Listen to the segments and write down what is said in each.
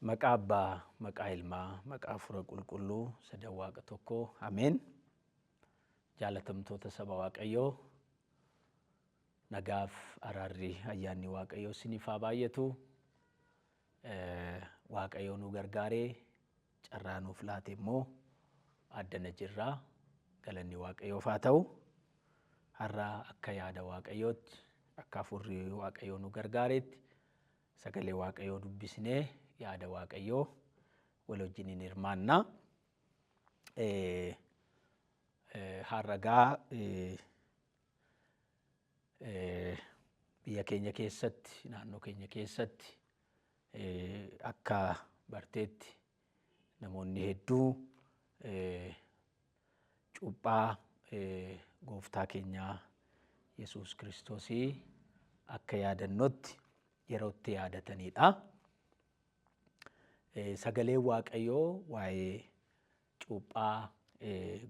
Maqaa Abbaa, maqaa Ilmaa, maqaa Hafuura Qulqulluu, Sadan Waaqa tokkoo, Ameen. Jaalatamtoota saba Waaqayyoo, nagaaf araarri ayyaanni Waaqayyoo isiniif haa baay'atu. Waaqayyoo nu gargaaree carraa nuuf laate immoo addana jirraa. Galanni Waaqayyoof haa ta'u. Har'a akka yaada Waaqayyootti, akka Hafuurri Waaqayyoo nu gargaaretti sagalee Waaqayyoo dubbisnee yaada Waaqayyoo wal wajjin hirmaannaa. Har'a biyya keenya keessatti, naannoo keenya keessatti akka barteetti namoonni hedduu cuuphaa gooftaa keenyaa Yesuus Kiristoosii akka yaadannootti yeroo itti yaadatanidha. Sagaleen Waaqayyoo waa'ee cuuphaa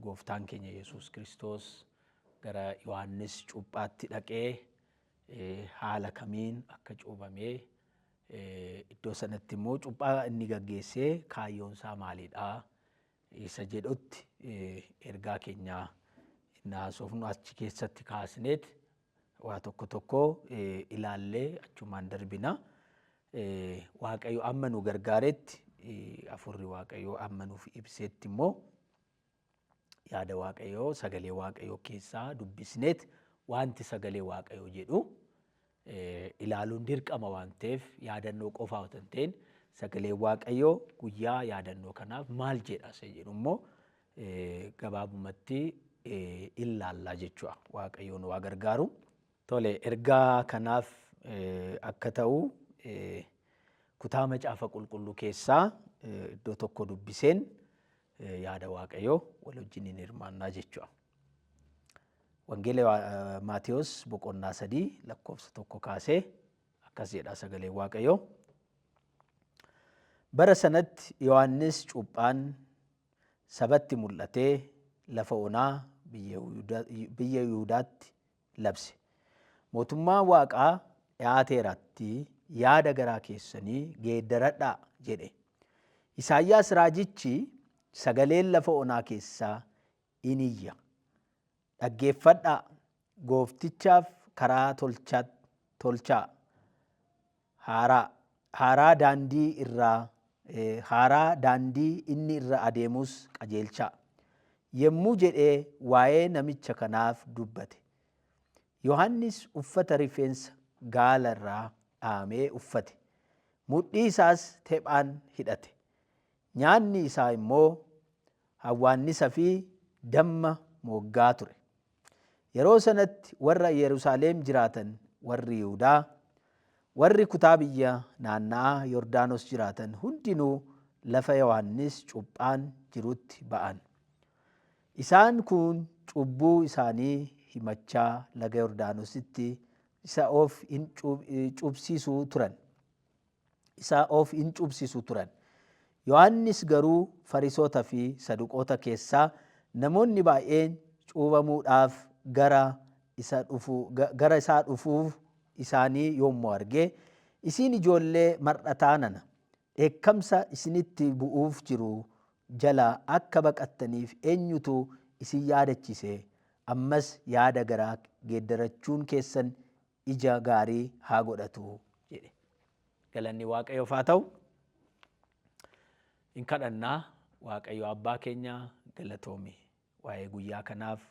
gooftaan keenya Yesuus Kiristoos gara Yohaannis cuuphaatti dhaqee haala kamiin akka cuuphamee iddoo sanatti immoo cuuphaa inni gaggeessee kaayyoon isaa maalidha isa jedhutti ergaa keenyaa inni haasofnu achi keessatti kaasneet waa tokko ilaallee achumaan darbina. Waaqayyo amma nu gargaaretti Hafuurri Waaqayyoo amma nuuf ibseetti immoo yaada Waaqayyoo sagalee Waaqayyoo keessaa dubbisneet wanti sagalee Waaqayyoo jedhu ilaaluun dirqama waan ta'eef yaadannoo qofaa otoo hin ta'in sagalee Waaqayyoo guyyaa yaadannoo kanaaf maal jedha isa jedhu immoo gabaabumatti ilaallaa jechuudha. Waaqayyoon waa gargaaru. Tole ergaa kanaaf akka ta'u kutaa macaafa qulqulluu keessaa iddoo tokko dubbiseen yaada Waaqayyoo wal wajjin hirmaannaa jechuudha. Wangeela Maatiyos boqonnaa 3 lakkoofsa 1 kaasee akkas jedha sagalee Waaqayyoo. Bara sanatti Yohaannis cuuphaan sabatti mul'atee lafa onaa biyya Yihuudaatti labse. Mootummaan Waaqaa dhiyaateeratti yaada garaa keessanii geeddaradhaa jedhe. Isaayyaas raajichi sagaleen lafa onaa keessaa in iyya. Dhaggeeffadhaa, gooftichaaf karaa tolchaa. Haaraa daandii inni irra adeemus qajeelchaa. Yemmuu jedhee waa'ee namicha kanaaf dubbate. Yohaannis uffata rifeensa gaala irraa dhahamee uffate. Mudhii isaas tephaan hidhate. Nyaanni isaa immoo hawwaannisa fi damma moggaa ture. Yeroo sanatti warra Yerusaalem jiraatan, warri Yihuudaa, warri kutaa biyya naanna'aa Yordaanos jiraatan hundinuu lafa Yohaannis cuuphaan jirutti ba'an. Isaan kun cubbuu isaanii himachaa laga Yordaanositti isa of hin cuupsisu turan. Yohaannis garuu Fariisota fi Saduqoota keessaa namoonni baay'een cuubamuudhaaf gara isaa dhufuuf isaanii yommuu arge, isin ijoollee mar'ataa nana, dheekkamsa isinitti bu'uuf jiru jala akka baqattaniif eenyutu isin yaadachiise? Ammas yaada garaa geeddarachuun keessan ija gaarii haa godhatu jedhe. Galanni Waaqayyoof haa ta'u. In kadhannaa. Waaqayyo Abbaa keenya galatoomi. Waa'ee guyyaa kanaaf,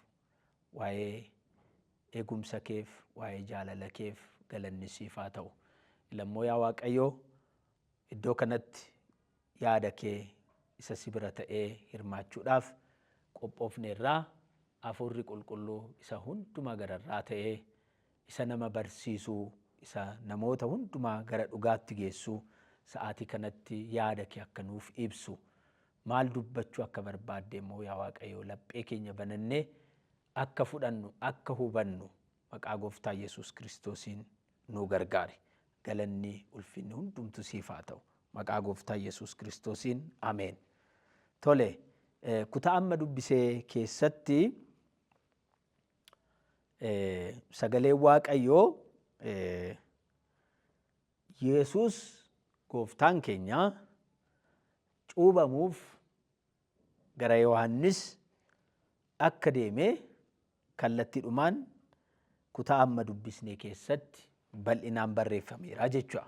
waa'ee eegumsa keef, waa'ee jaalala keef galanni siif haa ta'u. Lammoo yaa Waaqayyo iddoo kanatti yaada kee isa si bira ta'ee hirmaachuudhaaf qophoofneerraa. Hafuurri Qulqulluu isa hundumaa gararraa ta'ee isa nama barsiisuu, isa namoota hundumaa gara dhugaatti geessu sa'aatii kanatti yaada kee akka nuuf ibsu, maal dubbachuu akka barbaadde immoo yaa Waaqayyo laphee keenya banannee akka fudhannu, akka hubannu maqaa Gooftaa Yesuus Kiristoosiin nu gargaari. Galanni ulfinni hundumtu siif haa ta'u. Maqaa Gooftaa Yesuus Kiristoosiin ameen. Tole kutaa amma dubbisee keessatti sagaleen Waaqayyoo Yesuus gooftaan keenya cuubamuuf gara Yohaannis akka deemee kallattiidhumaan kutaa amma dubbisnee keessatti bal'inaan barreeffameera jechuudha.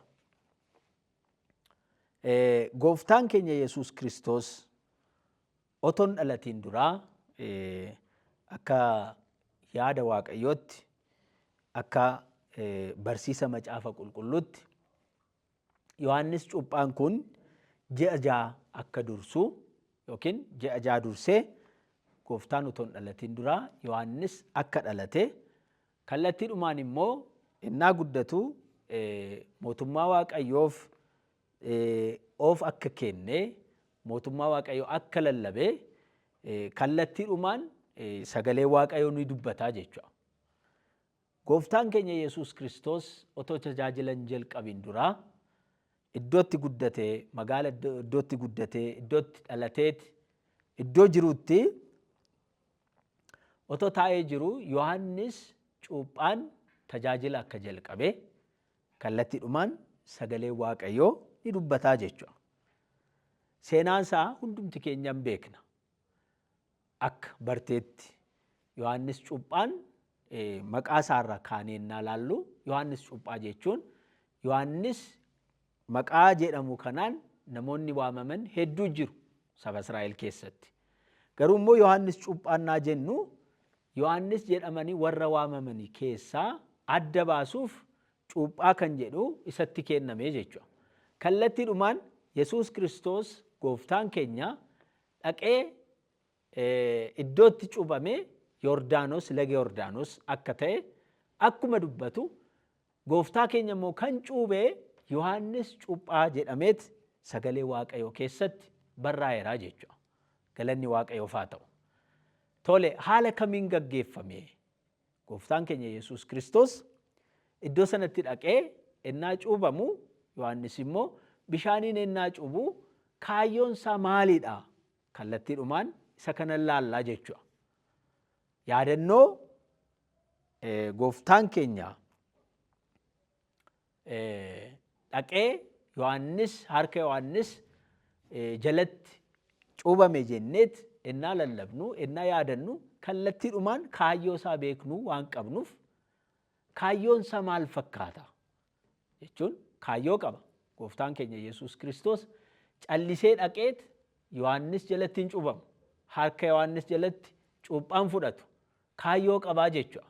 Gooftaan keenya Yesuus Kiristoos oton dhalatiin duraa akka yaada Waaqayyootti akka barsiisa macaafa qulqulluutti Yohaannis cuuphaan kun ji'a 6 akka dursu yookiin ji'a 6 dursee gooftaan oton dhalatiin duraa Yohaannis akka dhalate kallattiidhumaan immoo innaa guddatu mootummaa Waaqayyoof of akka kenne mootummaa Waaqayyoo akka lallabe kallattiidhumaan sagalee Waaqayyoo ni dubbataa jechuudha. Gooftaan keenya Yesuus Kiristoos otoo tajaajila hin jalqabin duraa iddootti guddatee magaala iddootti guddatee iddootti dhalateet iddoo jirutti otoo taa'ee jiru Yohaannis cuuphaan tajaajila akka jalqabe kallattiidhumaan sagalee Waaqayyoo ni dubbataa jechuudha. Seenaan isaa hundumti keenya hin beekna. Akka barteetti Yohaannis cuuphaan maqaa isaarraa kaanee naa laallu Yohaannis cuuphaa jechuun Yohaannis maqaa jedhamu kanaan namoonni waamaman hedduu jiru saba Israa'el keessatti. Garuu immoo Yohaannis cuuphaan naa jennu Yohaannis jedhamanii warra waamamanii keessaa adda baasuuf cuuphaa kan jedhu isatti kenname jechuudha. Kallattiidhumaan Yesuus Kiristoos gooftaan keenya dhaqee iddootti cuuphame Yordaanos laga Yordaanos akka ta'e akkuma dubbatu gooftaa keenya immoo kan cuuphee Yohaannis cuuphaa jedhameet sagalee Waaqayyoo keessatti barraa'eera jechuudha. Galanni Waaqayyoof haa ta'u. Tole haala kamiin gaggeeffame gooftaan keenya Yesuus Kiristoos iddoo sanatti dhaqee ennaa cuuphamu Yohaannis immoo bishaaniin ennaa cuuphu kaayyoon isaa maalidha? Kallattiidhumaan isa kana laallaa jechuudha. Yaadannoo gooftaan keenya dhaqee Yohaannis harka Yohaannis jalatti cuuphame jenneet ennaa lallabnu ennaa yaadannu kallattiidhumaan kaayyoo isaa beeknu waan qabnuuf kaayyoon isaa maal fakkaata jechuun kaayyoo qaba. Gooftaan keenya Yesuus Kiristoos callisee dhaqeet Yohaannis jalatti hin cuuphamu. Harka Yohaannis jalatti cuuphaan fudhatu kaayyoo qabaa jechuudha.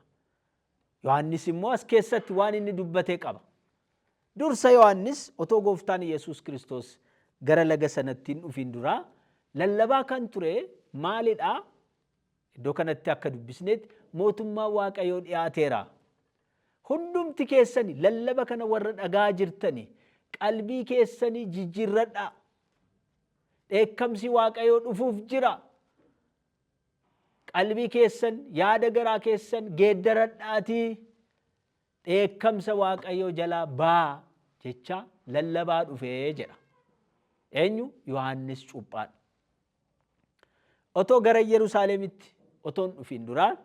Yohaannis immoo as keessatti waan inni dubbatee qaba. Dursa Yohaannis otoo gooftaan Yesuus Kiristoos gara laga sanatti hin dhufin duraa lallabaa kan ture maalidha? Iddoo kanatti akka dubbisneetti mootummaa Waaqayyoo dhiyaateera. Hundumti keessani lallaba kana warra dhagaa jirtani qalbii keessanii jijjiirradhaa. Dheekkamsi Waaqayyoo dhufuuf jira. Qalbii keessan yaada garaa keessan geeddaradhaatii dheekkamsa Waaqayyoo jalaa baa jecha lallabaa dhufee jedha. Eenyu? Yohaannis cuuphaadha. Otoo gara Yerusaalemitti otoon dhufin duraan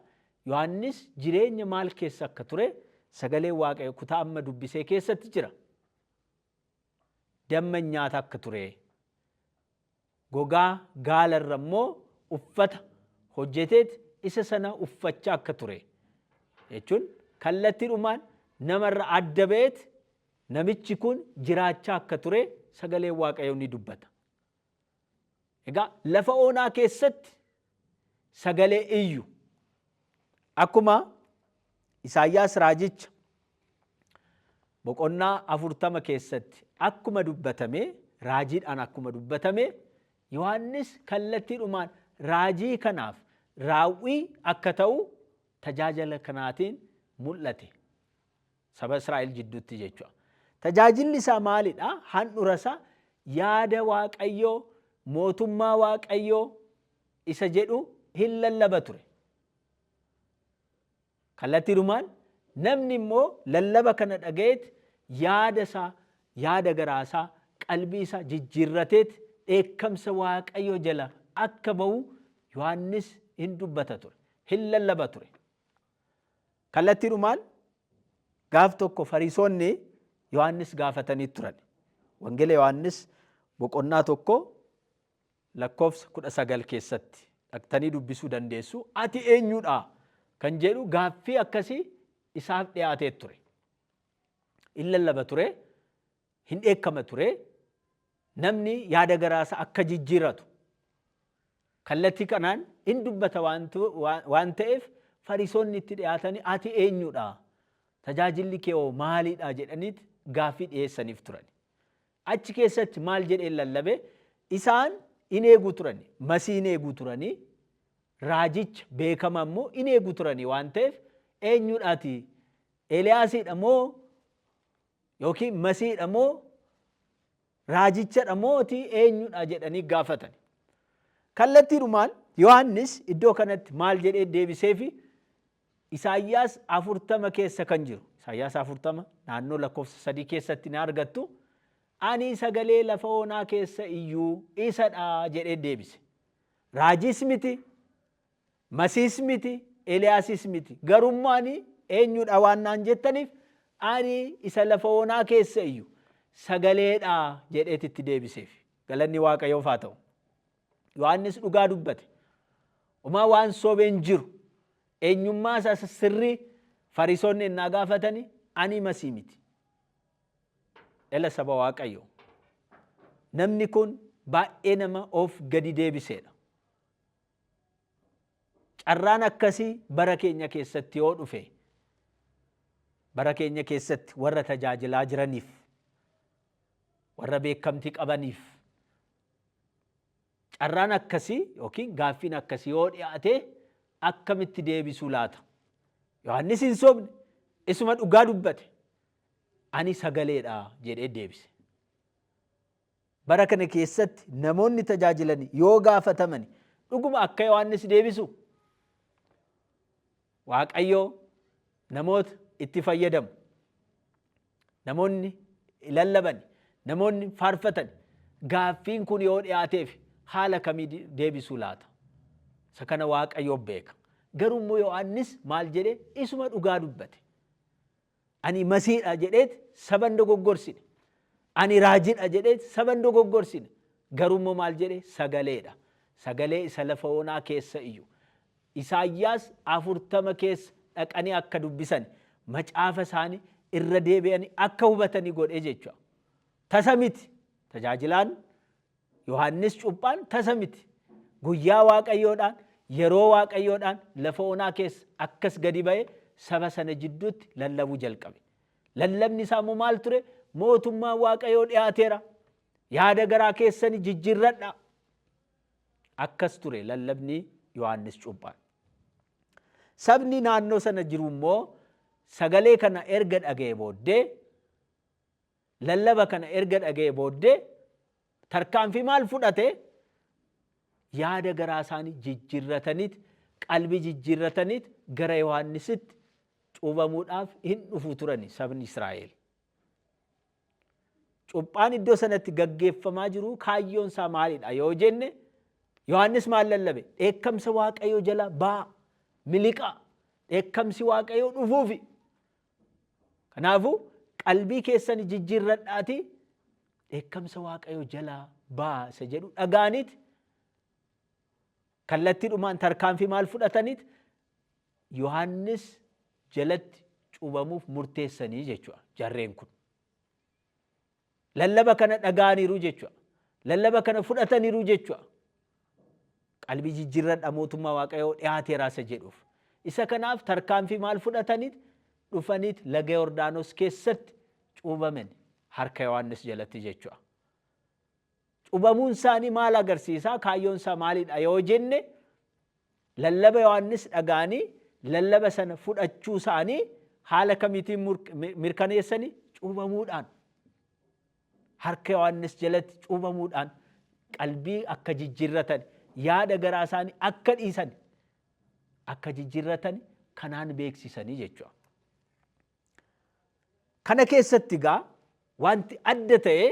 Yohaannis jireenya maal keessa akka ture sagalee Waaqayyoo kutaa amma dubbisee keessatti jira. Damma nyaata akka ture. Gogaa gaalarra immoo uffata hojjeteet isa sana uffachaa akka ture. Jechuun kallattiidhumaan namarra adda ba'eet namichi kun jiraachaa akka ture sagalee Waaqayyoo ni dubbata. Egaa lafa onaa keessatti sagalee iyyu akkuma Isaayyaas raajicha boqonnaa 40 keessatti akkuma dubbatame raajiidhaan akkuma dubbatame Yohaannis kallattiidhumaan raajii kanaaf raawwii akka ta'u tajaajila kanaatiin mul'ate saba Israa'el jidduutti jechuudha. Tajaajilli isaa maalidha? Handhuura isaa yaada Waaqayyoo mootummaa Waaqayyoo isa jedhu hin lallaba ture. Kallattiidhumaan namni immoo lallaba kana dhaga'eet yaada isaa yaada garaa isaa qalbii isaa jijjiirrateet dheekkamsa Waaqayyoo jala akka ba'u Yohaannis hin dubbata ture, hin lallaba ture. Kallattiidhumaan gaaf tokko Fariisonni Yohaannis gaafatanii turan. Wangeela Yohaannis boqonnaa 1 lakkoofsa 19 keessatti dhaqtanii dubbisuu dandeessu. Ati eenyudha kan jedhu gaaffii akkasii isaaf dhiyaatee ture. In lallaba ture, hin dheekkama ture, namni yaada garaasa akka jijjiiratu kallattii kanaan in dubbata waan ta'eef Fariisonni itti dhiyaatanii ati eenyudha? Tajaajilli kee maalidha jedhaniit gaaffii dhiyeessaniif turan. Achi keessatti maal jedhee lallabe? Isaan in eeguu turani, Masii in eeguu turanii, raajicha beekama immoo in eeguu turanii waan ta'eef eenyudhaati? Eeliyaasidha moo yookiin Masiidha moo raajichadha mooti eenyudha jedhanii gaafatan. Kallattiidhumaan Yohaannis iddoo kanatti maal jedhee deebiseefi Isaayyaas 40 keessa kan jiru, Isaayyaas 40 naannoo lakkoofsa 3 keessatti ni argattu. Ani sagalee lafa onaa keessa iyyuu isadha jedhee deebise. Raajis miti, Masiis miti, Eeliyaasis miti. Garummaan eenyudha waan naan jettaniif ani isa lafa onaa keessa iyyuu sagaleedha jedheet itti deebiseef. Galanni Waaqayyoof haa ta'u. Yohaannis dhugaa dubbate. Umaa waan sobeen jiru. Eenyummaa isaa sirrii Fariisonni innaa gaafatanii ani Masii miti. Dhala saba Waaqayyoo. Namni kun baay'ee nama of gadi deebiseedha. Carraan akkasii bara keenya keessatti yoo dhufe, bara keenya keessatti warra tajaajilaa jiraniif, warra beekamtii qabaniif, carraan akkasii yookiin gaaffiin akkasii yoo dhiyaate akkamitti deebisuu laata? Yohaannis hin sobne, isuma dhugaa dubbate. Ani sagaleedha jedhee deebise. Bara kana keessatti namoonni tajaajilanii yoo gaafataman dhuguma akka Yohaannis deebisu Waaqayyoo namoota itti fayyadamu, namoonni lallaban, namoonni faarfatan gaaffiin kun yoo dhiyaateef haala kamii deebisuu laata? Isa kana Waaqayyoo beeka. Garuu immoo Yohaannis maal jedhee isuma dhugaa dubbate. Ani Masiidha jedheet saban dogoggorsine. Ani raajidha jedheet saban dogoggorsine. Garuu immoo maal jedhee sagaleedha. Sagalee isa lafa onaa keessa iyyuu. Isaayyaas 40 keessa dhaqanii akka dubbisan macaafa isaanii irra deebi'anii akka hubatanii godhee jechuudha. Tasa miti. Tajaajilaan Yohaannis Cuuphaan tasa miti. Guyyaa Waaqayyoodhaan, yeroo Waaqayyoodhaan lafa onaa keessa akkas gadi ba'ee saba sana jidduutti lallabuu jalqabe. Lallabni isaa immoo maal ture? Mootummaan Waaqayyoo dhiyaateera. Yaada garaa keessanii jijjiirradha. Akkas ture lallabni Yohaannis Cuuphaan. Sabni naannoo sana jiru immoo sagalee kana erga dhaga'ee booddee, lallaba kana erga dhaga'ee booddee tarkaanfii maal fudhate? Yaada garaa isaanii jijjiirrataniit, qalbii jijjiirrataniit gara Yohaannisitti cuubamuudhaaf hin dhufu turani sabni Israa'el. Cuuphaan iddoo sanatti gaggeeffamaa jiru kaayyoon isaa maalidha yoo jenne, Yohaannis maal lallabe? Dheekkamsa Waaqayyoo jala baa, miliqa, dheekkamsi Waaqayyoo dhufuufi. Kanaafuu qalbii keessanii jijjiirradhaati dheekkamsa Waaqayyoo jala baa isa jedhu dhagaaniit kallattiidhumaan tarkaanfii maal fudhataniit Yohaannis jalatti cuubamuuf murteessanii jechuudha jarreen kun. Lallaba kana dhagaaniiru jechuudha. Lallaba kana fudhataniiru jechuudha. Qalbii jijjiirradha mootummaa Waaqayyoo dhiyaateera isa jedhuuf. Isa kanaaf tarkaanfii maal fudhataniit dhufaniit laga Yordaanos keessatti cuubaman harka Yohaannis jalatti jechuudha. Cuubamuun isaanii maal agarsiisa? Kaayyoon isaa maalidha yoo jenne, lallaba Yohaannis dhagaanii lallaba sana fudhachuu isaanii haala kamiitiin mirkaneessanii? Cuubamuudhaan. Harka Yohaannis jalatti cuubamuudhaan qalbii akka jijjiirratan, yaada garaa isaanii akka dhiisan, akka jijjiirratan kanaan beeksisanii jechuudha. Kana keessatti gaa wanti adda ta'e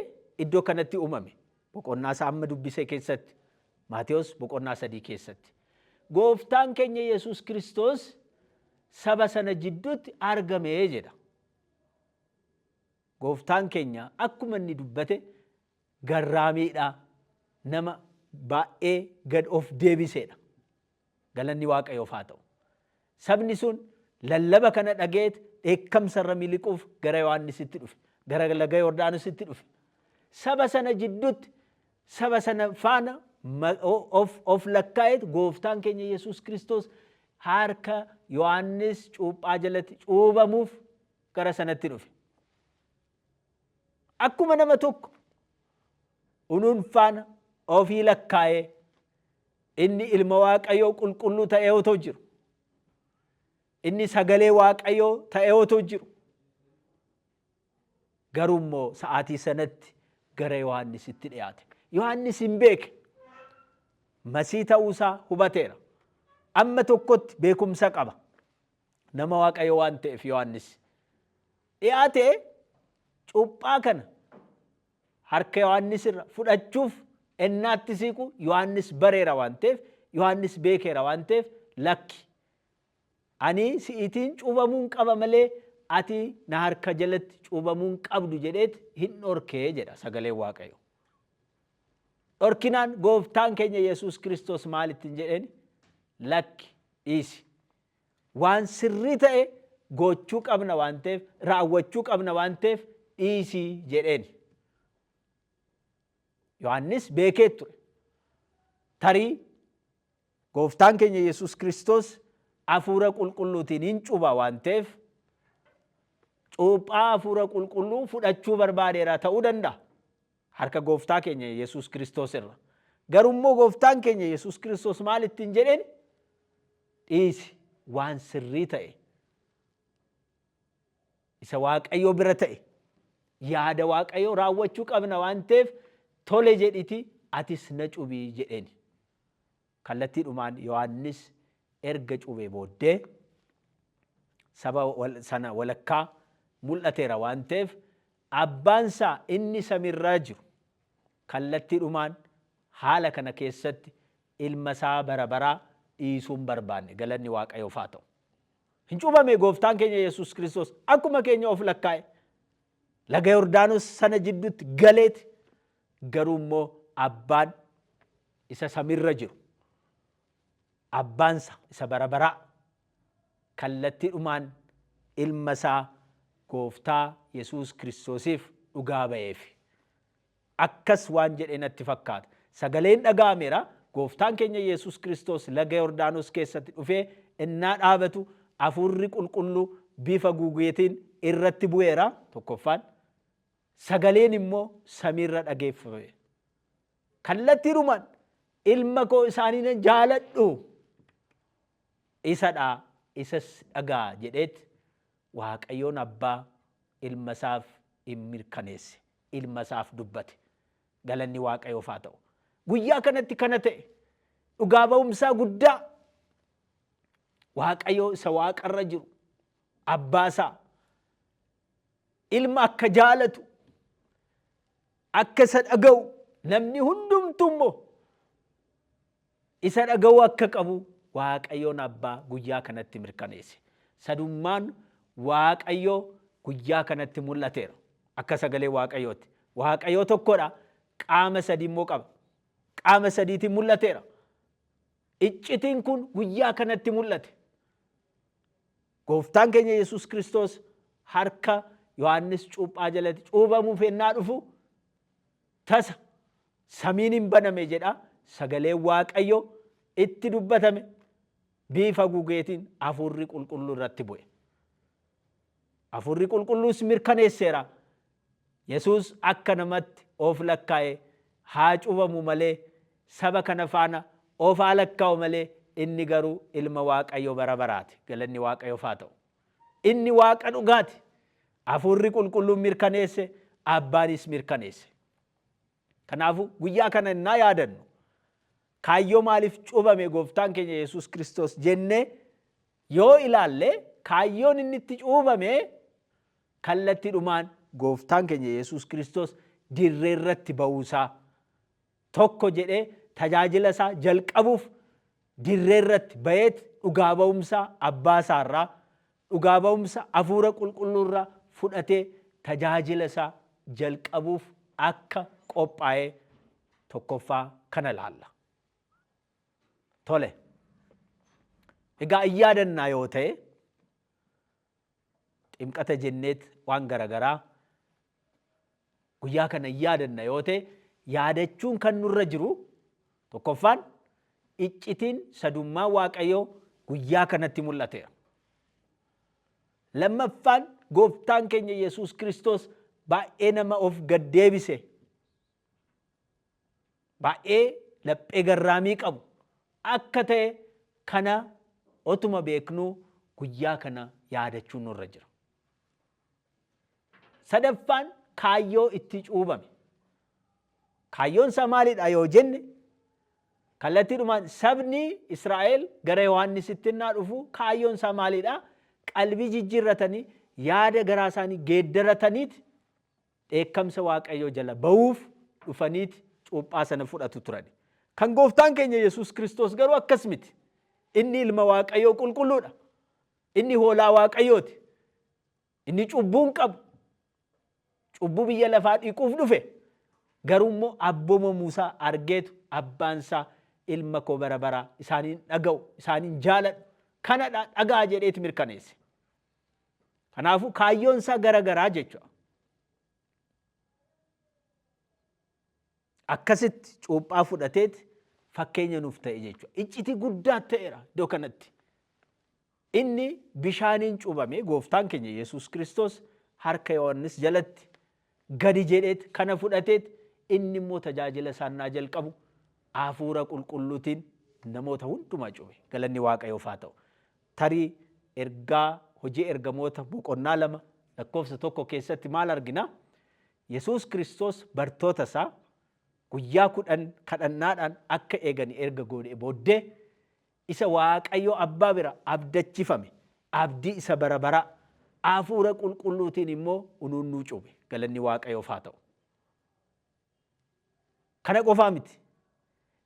iddoo kanatti uumame. Boqonnaa isaa amma dubbise keessatti, Maatewos boqonnaa 3 keessatti. Gooftaan keenya Yesuus Kiristoos saba sana jidduutti argamee jedha. Gooftaan keenya akkuma inni dubbate garraamiidha, nama baay'ee gad of deebiseedha. Galanni Waaqayyoof haa ta'u. Sabni sun lallaba kana dhageet dheekkamsarra miliquuf gara Yohaannisitti dhufe. Gara laga Yordaanositti dhufe. Saba sana jidduutti saba sana faana of lakkaa'eet gooftaan keenya Yesuus Kiristoos harka Yohaannis cuuphaa jalatti cuubamuuf gara sanatti dhufe. Akkuma nama tokko unuun faana ofii lakkaa'ee inni ilma Waaqayyoo qulqulluu ta'ee otoo jiru, inni sagalee Waaqayyoo ta'ee otoo jiru, garuu immoo sa'aatii sanatti gara Yohaannisitti dhiyaate. Yohaannis hin beeke. Masii ta'uusaa hubateera. Amma tokkotti beekumsa qaba. Nama Waaqayyoo waan ta'eef Yohaannis dhiyaatee cuuphaa kana harka Yohaannis irra fudhachuuf ennaatti siiqu Yohaannis bareera waan ta'eef, Yohaannis beekeera waan ta'eef, lakki ani si'iitiin cuubamuun qaba malee ati na harka jalatti cuubamuun qabdu jedheet hin dhorkee jedha sagaleen Waaqayyo. Dhorkinaan gooftaan keenya Yesuus Kiristoos maalittiin jedheen? Lakki dhiisi. Waan sirrii ta'e gochuu qabna waan ta'eef, raawwachuu qabna waan ta'eef dhiisii jedheen. Yohaannis beekee ture. Tarii gooftaan keenya Yesuus Kiristoos hafuura qulqulluutiin hin cuuba waan ta'eef cuuphaa hafuura qulqulluu fudhachuu barbaadeera ta'uu danda'a. Harka gooftaa keenya Yesuus Kiristoos irra. Garuu immoo gooftaan keenya Yesuus Kiristoos maalittiin jedheen? Dhiisi waan sirrii ta'e, isa Waaqayyoo bira ta'e, yaada Waaqayyoo raawwachuu qabna waan ta'eef tole jedhiti atis na cubii jedheen. Kallattiidhumaan Yohaannis erga cubee booddee saba sana walakkaa mul'ateera waan ta'eef abbaansaa inni samiirraa jiru kallattiidhumaan haala kana keessatti ilma isaa bara baraa dhiisuun barbaanne. Galanni Waaqayyoof haa ta'u. Hin cuubame gooftaan keenya Yesuus Kiristoos akkuma keenya of lakkaa'e laga Yordaanos sana jidduutti galeeti. Garuu immoo abbaan isa samiirra jiru, abbaansa isa bara baraa kallattiidhumaan ilma isaa gooftaa Yesuus Kiristoosiif dhugaa ba'eef akkas waan jedhe natti fakkaata. Sagaleen dhaga'ameera. Gooftaan keenya Yesuus Kiristoos laga Yordaanos keessatti dhufee innaa dhaabatu hafuurri qulqulluu bifa guugeetiin irratti bu'eera. Tokkoffaan sagaleen immoo samiirra dhageeffame. Kallattiidhumaan ilma koo isaanii jaaladhu isadha, isas dhagaa jedheet Waaqayyoon abbaa ilma isaaf hin mirkaneesse, ilma isaaf dubbate. Galanni Waaqayyoof haa ta'u. Guyyaa kanatti kana ta'e dhugaa ba'umsaa guddaa Waaqayyoo isa waaqarra jiru abbaasaa ilma akka jaalatu akka isa dhaga'u namni hundumtuu immoo isa dhaga'u akka qabu Waaqayyoon abbaa guyyaa kanatti mirkaneesse. Sadummaan Waaqayyoo guyyaa kanatti mul'ateera. Akka sagalee Waaqayyooti. Waaqayyoo tokkodha. Qaama sadii immoo qaba. Qaama sadiitiin mul'ateera. Iccitiin kun guyyaa kanatti mul'ate. Gooftaan keenya Yesuus Kiristoos harka Yohaannis cuuphaa jalatti cuubamuuf ennaa dhufu tasa samiin hin baname jedha. Sagalee Waaqayyoo itti dubbatame bifa guugeetiin hafuurri qulqulluu irratti bu'e. Hafuurri qulqulluus mirkaneesseera. Yesuus akka namatti of lakkaa'e haa cuubamu malee saba kana faana of haa lakkaa'u malee inni garuu ilma Waaqayyoo bara baraati. Galanni Waaqayyoof haa ta'u. Inni Waaqa dhugaati. Hafuurri qulqulluun mirkaneesse, abbaanis mirkaneesse. Kanaafuu guyyaa kana innaa yaadannu kaayyoo maaliif cuubame gooftaan keenya Yesuus Kiristoos jennee yoo ilaalle kaayyoon inni itti cuubame kallattiidhumaan gooftaan keenya Yesuus Kiristoos dirree irratti ba'uusaa tokko jedhee tajaajila isaa jalqabuuf dirree irratti ba'eet dhugaa ba'umsaa abbaa isaarraa dhugaa ba'umsa hafuura qulqulluurraa fudhatee tajaajila isaa jalqabuuf akka qophaa'ee tokkoffaa kana laalla. Tole. Egaa iyyaadanna yoo ta'e ximqata jenneet waan garagaraa guyyaa kana iyyaadanna yoo ta'e yaadachuun kan nurra jiru tokkoffaan iccitiin sadummaa Waaqayyoo guyyaa kanatti mul'ateera. Lammaffaan gooftaan keenya Yesuus Kiristoos baay'ee nama of gaddeebise, baay'ee laphee garraamii qabu akka ta'e kana otuma beeknuu guyyaa kana yaadachuun nurra jira. Sadaffaan kaayyoo itti cuubame. Kaayyoon isaa maalidha yoo jenne kallattiidhumaan sabni Israa'el gara Yohaannisitti innaa dhufu kaayyoon isaa maalidha? Qalbii jijjiirratanii yaada garaa isaanii geeddarataniiti dheekkamsa Waaqayyoo jala ba'uuf dhufaniiti cuuphaa sana fudhatu turan. Kan gooftaan keenya Yesuus Kiristoos garuu akkas miti. Inni ilma Waaqayyoo qulqulluudha. Inni hoolaa Waaqayyooti. Inni cubbuu hin qabu. Cubbuu biyya lafaa dhiquuf dhufe. Garuu immoo abbooma Muusaa argeetu abbaansaa ilma koo bara baraa isaaniin dhaga'u, isaaniin jaaladhu, kanadha dhagaa jedheeti mirkaneesse. Kanaafuu kaayyoon isaa garagaraa jechuudha. Akkasitti cuuphaa fudhateeti fakkeenya nuuf ta'e jechuudha. Iccitii guddaa ta'eera iddoo kanatti. Inni bishaaniin cuubame gooftaan keenya Yesuus Kiristoos harka Yohaannis jalatti gadi jedheeti kana fudhateeti inni immoo tajaajila isaannaa jalqabu hafuura qulqulluutiin namoota hundumaa cuube. Galanni Waaqayyoof haa ta'u. Tarii ergaa hojii ergamoota boqonnaa 2 lakkoofsa 1 keessatti maal argina? Yesuus Kiristoos bartoota isaa guyyaa 10 kadhannaadhaan akka eegani erga godhee booddee isa Waaqayyo abbaa bira abdachifame abdii isa bara baraa hafuura qulqulluutiin immoo ununnuu cuube. Galanni Waaqayyoof haa ta'u. Kana qofaa miti.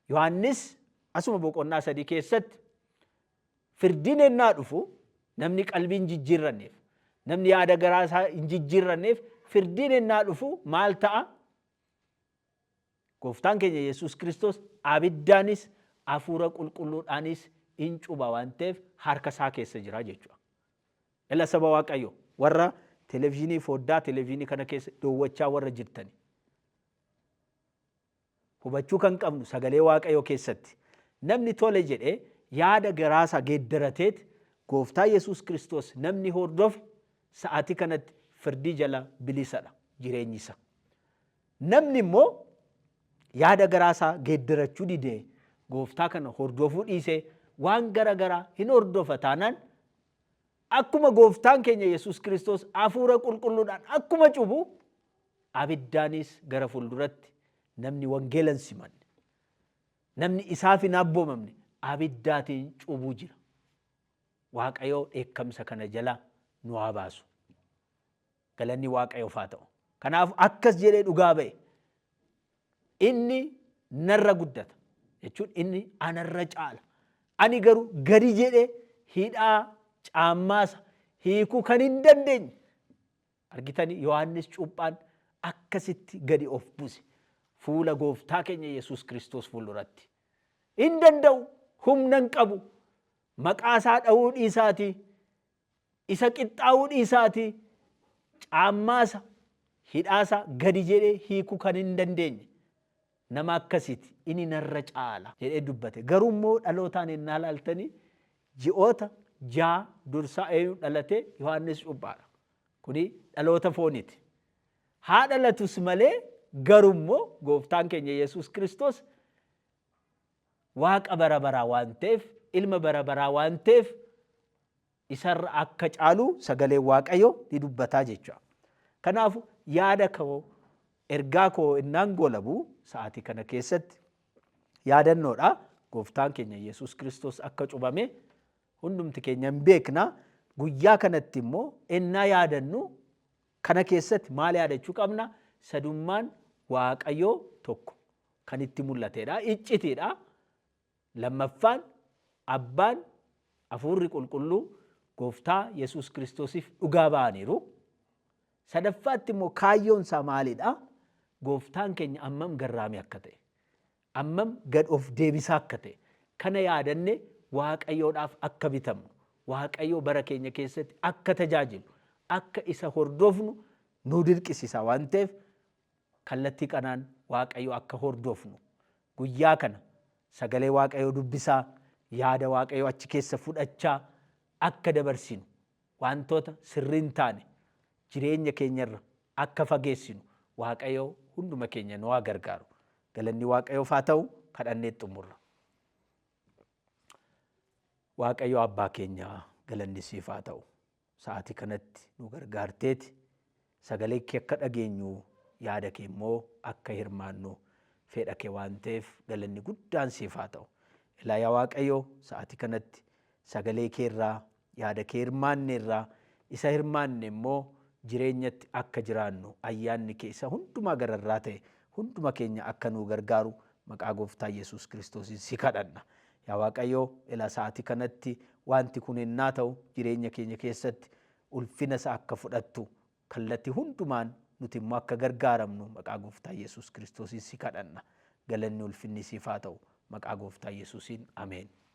Yohaannis asuma boqonnaa 3 keessatti firdiin ennaa dhufu namni qalbii hin jijjiirranneef, namni yaada garaa isaa hin jijjiirranneef firdiin ennaa dhufu maal ta'a? Gooftaan keenya Yesuus Kiristoos abiddaanis hafuura qulqulluudhaanis in cuba waan ta'eef harka isaa keessa jira jechuudha. Ila saba Waaqayyo warra televiziyoonii foddaa televiziyoonii kana keessa dhoowwachaa warra jirtani. Hubachuu kan qabnu sagalee Waaqayyo keessatti namni tole jedhee yaada garaasaa geeddarateet gooftaa Yesuus Kiristoos namni hordofe sa'aatii kanatti firdii jala bilisadha jireenyi isaa. Namni immoo yaada garaasaa geeddarachuu didee gooftaa kana hordofuu dhiisee waan garagaraa hin hordofa taanaan akkuma gooftaan keenya Yesuus Kiristoos hafuura qulqulluudhaan akkuma cubu abiddaanis gara fuulduratti namni wangeelan simanne namni isaaf hin abboomamne abiddaatiin cubuu jira. Waaqayyoo dheekkamsa kana jala nu haa baasu. Galanni Waaqayyoof haa ta'u. Kanaaf akkas jedhee dhugaa ba'e. Inni narra guddata jechuun inni anarra caala. Ani garuu gadi jedhee hidhaa caammaasa hiikuu kan hin dandeenye. Argitanii Yohaannis cuuphaan akkasitti gadi of buuse. Fuula gooftaa keenya Yesuus Kiristoos fuulduratti. Hin danda'u, humna hin qabu. Maqaa isaa dha'uu dhiisaatii, isa qixxaa'uu dhiisaatii, caammaasa hidhaasa gadi jedhee hiikuu kan hin dandeenye. Nama akkasiiti inni narra caala jedhee dubbate. Garuu immoo dhalootaan ennaa ilaaltanii ji'oota 6 dursaa eenyu dhalate? Yohaannis cuuphaadha. Kuni dhaloota fooniiti. Haa dhalatus malee garuu immoo gooftaan keenya Yesuus Kiristoos Waaqa bara baraa waan ta'eef, ilma bara baraa waan ta'eef isarra akka caalu sagalee Waaqayyoo ni dubbataa jechuudha. Kanaaf yaada koo ergaa koo innaan goolabu sa'aatii kana keessatti yaadannoodha. Gooftaan keenya Yesuus Kiristoos akka cubame hundumti keenya hin beekna. Guyyaa kanatti immoo ennaa yaadannu kana keessatti maal yaadachuu qabna? Sadummaan Waaqayyoo tokko kan itti mul'atedha. Iccitiidha. Lammaffaan abbaan hafuurri qulqulluu gooftaa Yesuus Kiristoosiif dhugaa ba'aniiru. Sadaffaatti immoo kaayyoon isaa maalidha? Gooftaan keenya ammam garraamii akka ta'e, ammam gad of deebisaa akka ta'e kana yaadanne Waaqayyoodhaaf akka bitamnu, Waaqayyo bara keenya keessatti akka tajaajilu, akka isa hordofnu nu dirqisiisa waan ta'eef kallattii kanaan Waaqayyo akka hordofnu guyyaa kana sagalee Waaqayyo dubbisaa, yaada Waaqayyo achi keessa fudhachaa akka dabarsinu, wantoota sirriin taane jireenya keenyarra akka fageessinu Waaqayyo hunduma keenya nu haa gargaaru. Galanni Waaqayyoof haa ta'u. Kadhannee xumurra. Waaqayyo abbaa keenya galanni siif haa ta'u. Sa'aatii kanatti nu gargaarteeti sagalee kee akka dhageenyu, yaada kee immoo akka hirmaannu fedha kee waan ta'eef galanni guddaan siif haa ta'u. Ilaa yaa Waaqayyo sa'aatii kanatti sagalee kee irraa, yaada kee hirmaanne irraa, isa hirmaanne immoo jireenyatti akka jiraannu ayyaanni kee isa hundumaa gararraa ta'e hunduma keenya akka nu gargaaru maqaa Gooftaa Yesuus Kiristoosiin si kadhanna. Yaa Waaqayyo ilaa sa'aatii kanatti wanti kun ennaa ta'u jireenya keenya keessatti ulfina isaa akka fudhattu kallattii hundumaan nuti immoo akka gargaaramnu maqaa Gooftaa Yesuus Kiristoosiin si kadhanna. Galanni ulfinni siif haa ta'u maqaa Gooftaa Yesuusiin ameen.